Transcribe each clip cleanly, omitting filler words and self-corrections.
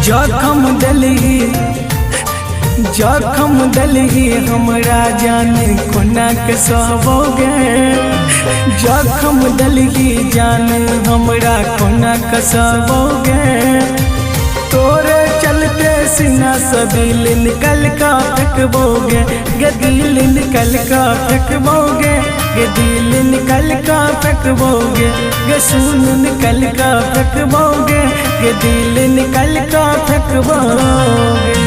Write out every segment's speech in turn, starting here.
जखम दलही हमरा जाने कोना के सहबोगे। जखम दलही जाने हमरा कोना के सहबोगे। तोरे चलते सीना से दिल निकल का फेंकबोगे गे, दिल निकल का फेंकबोगे गे, दिल निकल का फेंकबोगे गे, सुन निकल का फेंकबोगे गे, दिल निकल का फेंकबोगे।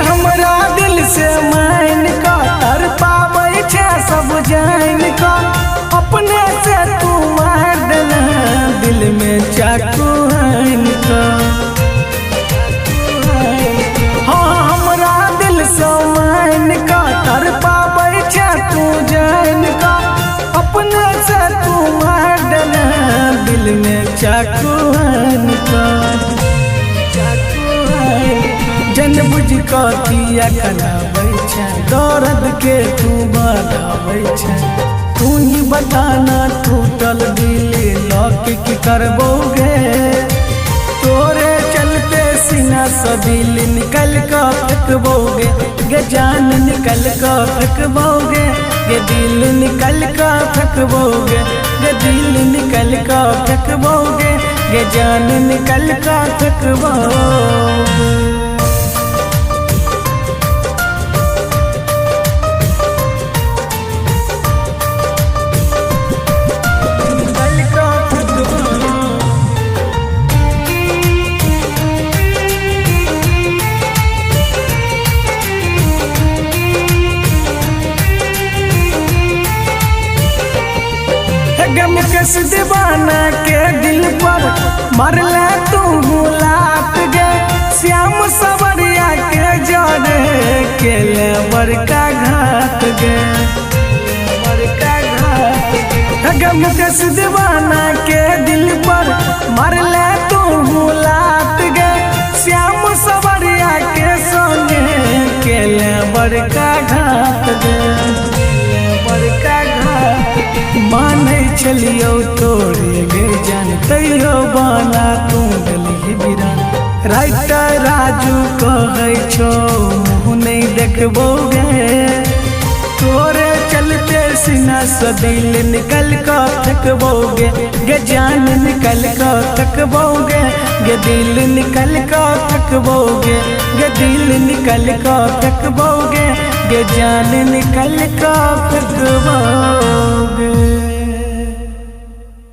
हमरा दिल से मान का तर पावे छे सब जान का, अपने से तू मार देना दिल में चाकू हान का। हाँ हमरा दिल से मान का तर पावे छे तू जान का, अपने से तू मार देना दिल में चाकू हान का। जन बुझ किया कराबै छै दर्द के तू बढ़ाबै छै। तू ही बताना टूटल दिल लौक की करबोगे। तोरे चलते सीना से दिल निकल का फेंकबोगे गे, जान निकल का फेंकबोगे गे, दिल निकल का फेंकबोगे गे, दिल निकल का फेंकबोगे गे, जान निकल का फेंकबोगे। मुकेश दीवाना के दिल पर मरला तू मुलाक गे, श्याम सवरिया के जड़े के ले बड़का घाट गे, बड़का घाट गे। मुकेश दीवाना के दिल पर मरला तू मुलाक गे, श्याम सवरिया के संगे के ले बड़का घाट गे, बड़का घाट। माने चलियो तोरे गे जानते हो बाना तू गली बिरान। राइटर राजू कहे छो मुँह नहीं देखबोगे। तोरे चलते सीना से दिल निकल का फेंकबोगे गे, जान निकल का फेंकबोगे गे, दिल निकल का फेंकबोगे गे, दिल निकल का फेंकबोगे गे, जान निकल का फेंकबोगे।